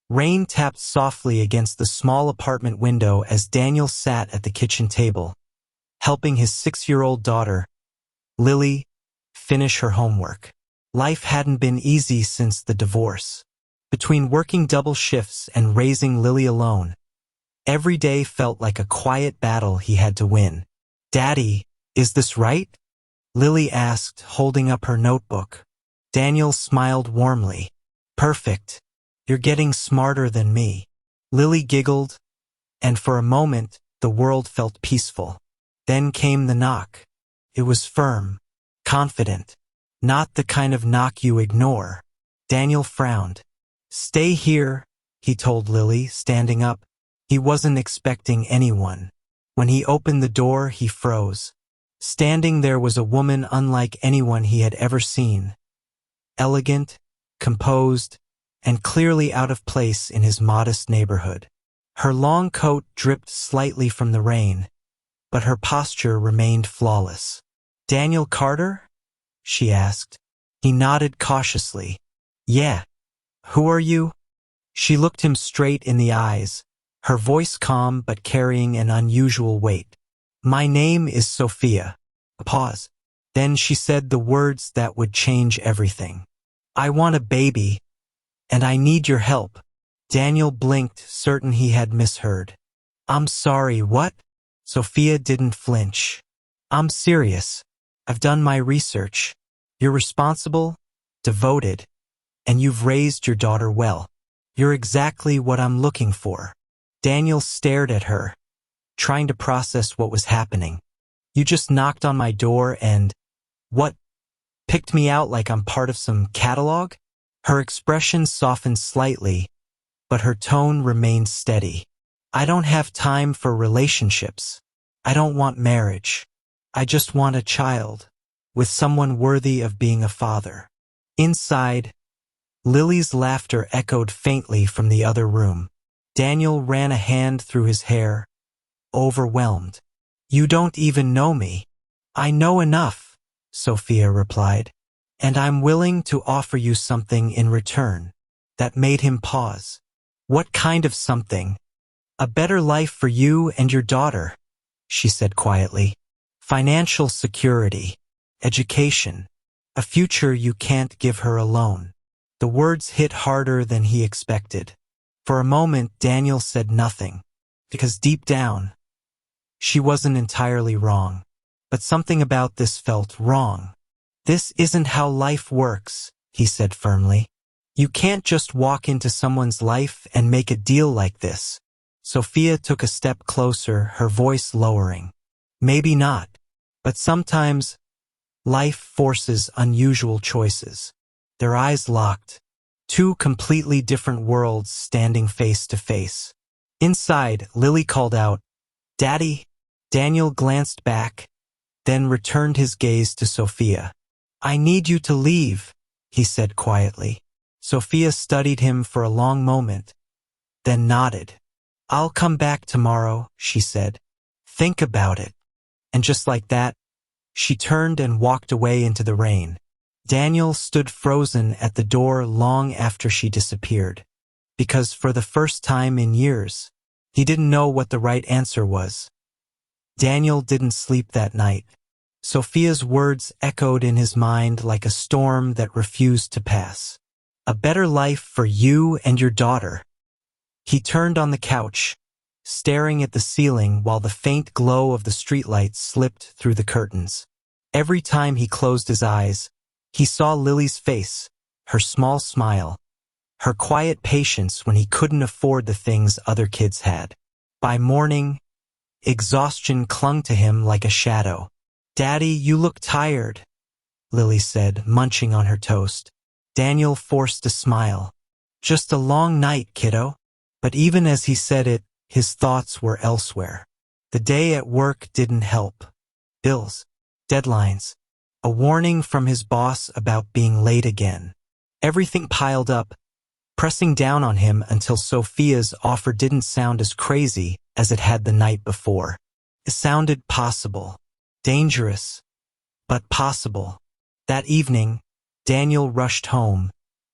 Rain tapped softly against the small apartment window as Daniel sat at the kitchen table, helping his 6-year-old daughter, Lily, finish her homework. Life hadn't been easy since the divorce. Between working double shifts and raising Lily alone, every day felt like a quiet battle he had to win. "Daddy, is this right?" Lily asked, holding up her notebook. Daniel smiled warmly. "Perfect. You're getting smarter than me." Lily giggled, and for a moment, the world felt peaceful. Then came the knock. It was firm, confident, not the kind of knock you ignore. Daniel frowned. "Stay here," he told Lily, standing up. He wasn't expecting anyone. When he opened the door, he froze. Standing there was a woman unlike anyone he had ever seen. Elegant, composed, and clearly out of place in his modest neighborhood. Her long coat dripped slightly from the rain, but her posture remained flawless. "Daniel Carter?" she asked. He nodded cautiously. "Yeah. Who are you?" She looked him straight in the eyes, her voice calm but carrying an unusual weight. "My name is Sophia." A pause. Then she said the words that would change everything. "I want a baby, and I need your help." Daniel blinked, certain he had misheard. "I'm sorry, what?" Sophia didn't flinch. "I'm serious. I've done my research. You're responsible, devoted, and you've raised your daughter well. You're exactly what I'm looking for." Daniel stared at her, trying to process what was happening. "You just knocked on my door and, what, picked me out like I'm part of some catalog?" Her expression softened slightly, but her tone remained steady. "I don't have time for relationships. I don't want marriage. I just want a child, with someone worthy of being a father." Inside, Lily's laughter echoed faintly from the other room. Daniel ran a hand through his hair, overwhelmed. "You don't even know me." "I know enough," Sophia replied, "and I'm willing to offer you something in return." That made him pause. "What kind of something?" "A better life for you and your daughter," she said quietly. "Financial security, education, a future you can't give her alone." The words hit harder than he expected. For a moment, Daniel said nothing, because deep down, she wasn't entirely wrong. But something about this felt wrong. "This isn't how life works," he said firmly. "You can't just walk into someone's life and make a deal like this." Sophia took a step closer, her voice lowering. "Maybe not, but sometimes life forces unusual choices." Their eyes locked, two completely different worlds standing face to face. Inside, Lily called out, "Daddy?" Daniel glanced back, then returned his gaze to Sophia. "I need you to leave," he said quietly. Sophia studied him for a long moment, then nodded. "I'll come back tomorrow," she said. "Think about it." And just like that, she turned and walked away into the rain. Daniel stood frozen at the door long after she disappeared, because for the first time in years, he didn't know what the right answer was. Daniel didn't sleep that night. Sophia's words echoed in his mind like a storm that refused to pass. "A better life for you and your daughter." He turned on the couch, staring at the ceiling while the faint glow of the streetlights slipped through the curtains. Every time he closed his eyes, he saw Lily's face, her small smile, her quiet patience when he couldn't afford the things other kids had. By morning, exhaustion clung to him like a shadow. "Daddy, you look tired," Lily said, munching on her toast. Daniel forced a smile. "Just a long night, kiddo." But even as he said it, his thoughts were elsewhere. The day at work didn't help. Bills, deadlines, a warning from his boss about being late again. Everything piled up, pressing down on him until Sophia's offer didn't sound as crazy as it had the night before. It sounded possible, dangerous, but possible. That evening, Daniel rushed home,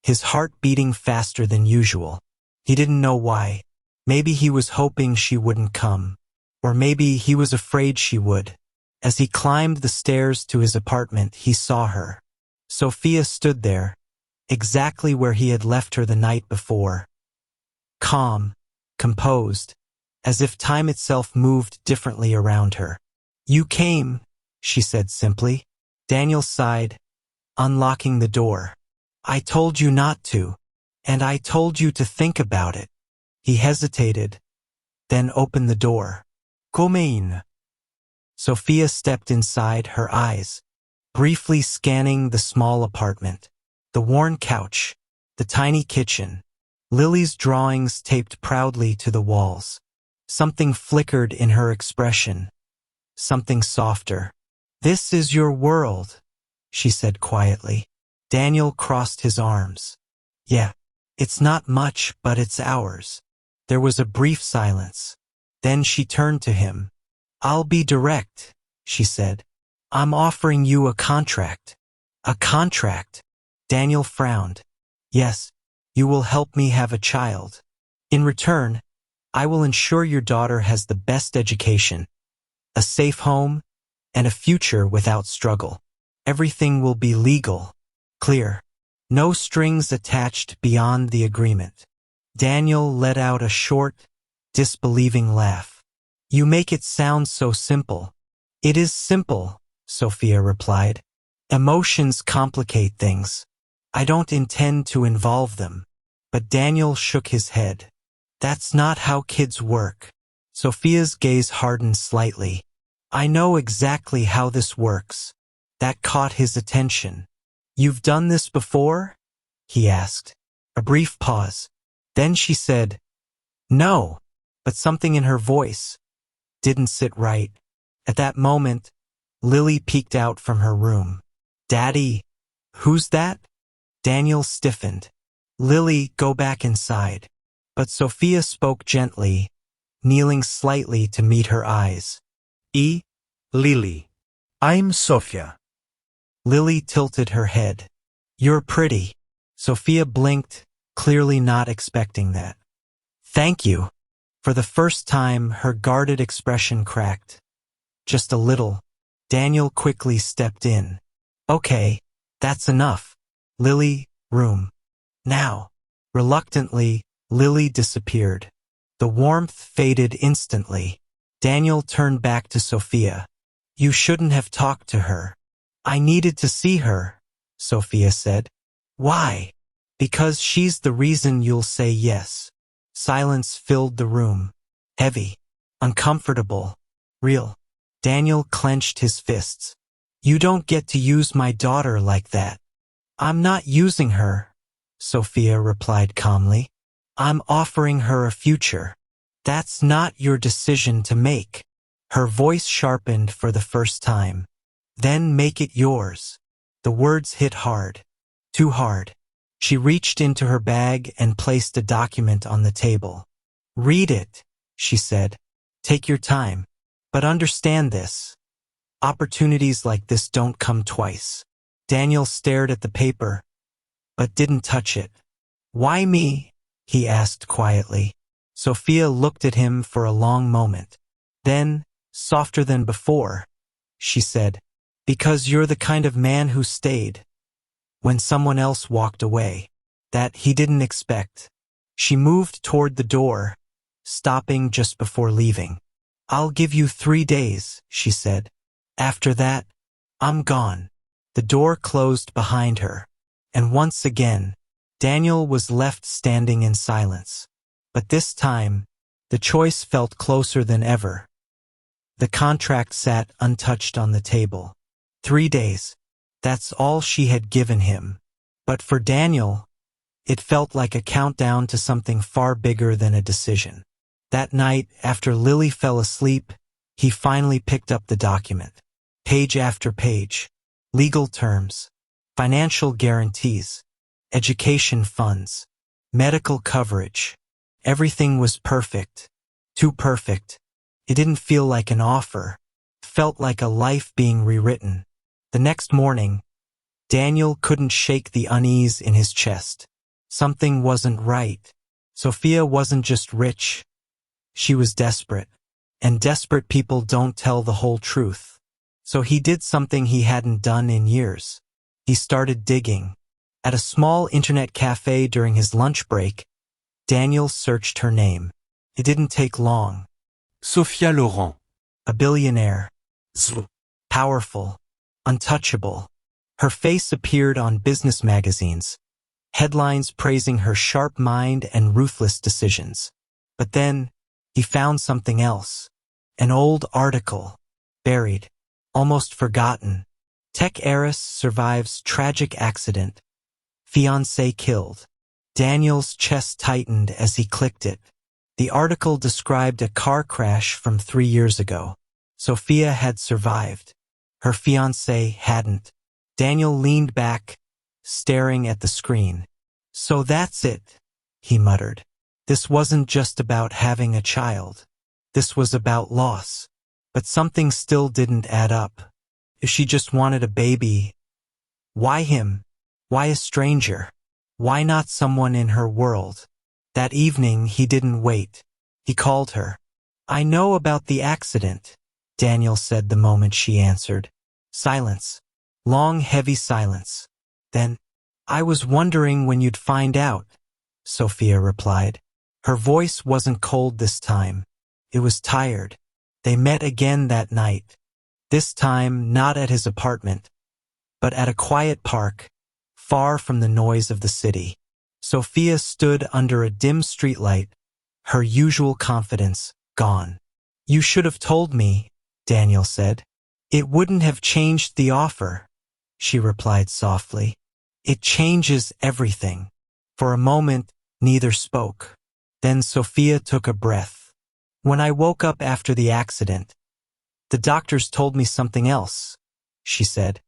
his heart beating faster than usual. He didn't know why. Maybe he was hoping she wouldn't come. Or maybe he was afraid she would. As he climbed the stairs to his apartment, he saw her. Sophia stood there, exactly where he had left her the night before. Calm, composed, as if time itself moved differently around her. "You came," she said simply. Daniel sighed, unlocking the door. "I told you not to, and I told you to think about it." He hesitated, then opened the door. "Come in." Sophia stepped inside, her eyes briefly scanning the small apartment, the worn couch, the tiny kitchen, Lily's drawings taped proudly to the walls. Something flickered in her expression, something softer. "This is your world," she said quietly. Daniel crossed his arms. "Yeah, it's not much, but it's ours." There was a brief silence. Then she turned to him. "I'll be direct," she said. "I'm offering you a contract." "A contract?" Daniel frowned. "Yes, you will help me have a child. In return, I will ensure your daughter has the best education, a safe home, and a future without struggle. Everything will be legal, clear. No strings attached beyond the agreement." Daniel let out a short, disbelieving laugh. "You make it sound so simple." "It is simple," Sophia replied. "Emotions complicate things. I don't intend to involve them." But Daniel shook his head. "That's not how kids work." Sophia's gaze hardened slightly. "I know exactly how this works." That caught his attention. "You've done this before?" he asked. A brief pause. Then she said, "No," but something in her voice didn't sit right. At that moment, Lily peeked out from her room. "Daddy, who's that?" Daniel stiffened. "Lily, go back inside." But Sophia spoke gently, kneeling slightly to meet her eyes. Lily. I'm Sophia." Lily tilted her head. "You're pretty." Sophia blinked, clearly not expecting that. "Thank you." For the first time, her guarded expression cracked. Just a little. Daniel quickly stepped in. "Okay, that's enough. Lily, room. Now." Reluctantly, Lily disappeared. The warmth faded instantly. Daniel turned back to Sophia. "You shouldn't have talked to her." "I needed to see her," Sophia said. "Why?" "Because she's the reason you'll say yes." Silence filled the room. Heavy, uncomfortable, real. Daniel clenched his fists. "You don't get to use my daughter like that." "I'm not using her," Sophia replied calmly. "I'm offering her a future." "That's not your decision to make." Her voice sharpened for the first time. "Then make it yours." The words hit hard. Too hard. She reached into her bag and placed a document on the table. "Read it," she said. "Take your time. But understand this. Opportunities like this don't come twice." Daniel stared at the paper, but didn't touch it. "Why me?" he asked quietly. Sophia looked at him for a long moment. Then, softer than before, she said, "Because you're the kind of man who stayed when someone else walked away. That he didn't expect." She moved toward the door, stopping just before leaving. "I'll give you 3 days," she said. "After that, I'm gone." The door closed behind her, and once again, Daniel was left standing in silence. But this time, the choice felt closer than ever. The contract sat untouched on the table. 3 days. That's all she had given him. But for Daniel, it felt like a countdown to something far bigger than a decision. That night, after Lily fell asleep, he finally picked up the document. Page after page. Legal terms. Financial guarantees. Education funds. Medical coverage. Everything was perfect. Too perfect. It didn't feel like an offer. It felt like a life being rewritten. The next morning, Daniel couldn't shake the unease in his chest. Something wasn't right. Sophia wasn't just rich, she was desperate. And desperate people don't tell the whole truth. So he did something he hadn't done in years. He started digging. At a small internet cafe during his lunch break, Daniel searched her name. It didn't take long. Sophia Laurent. A billionaire. Zl. Powerful. Untouchable. Her face appeared on business magazines, headlines praising her sharp mind and ruthless decisions. But then, he found something else. An old article. Buried. Almost forgotten. Tech heiress survives tragic accident. Fiancé killed. Daniel's chest tightened as he clicked it. The article described a car crash from 3 years ago. Sophia had survived. Her fiancé hadn't. Daniel leaned back, staring at the screen. So that's it, he muttered. This wasn't just about having a child. This was about loss. But something still didn't add up. If she just wanted a baby, why him? Why a stranger? Why not someone in her world? That evening, he didn't wait. He called her. I know about the accident, Daniel said the moment she answered. Silence. Long, heavy silence. Then, I was wondering when you'd find out, Sophia replied. Her voice wasn't cold this time. It was tired. They met again that night. This time, not at his apartment, but at a quiet park, far from the noise of the city. Sophia stood under a dim streetlight, her usual confidence gone. You should have told me, Daniel said. It wouldn't have changed the offer, she replied softly. It changes everything. For a moment, neither spoke. Then Sophia took a breath. When I woke up after the accident, the doctors told me something else, she said.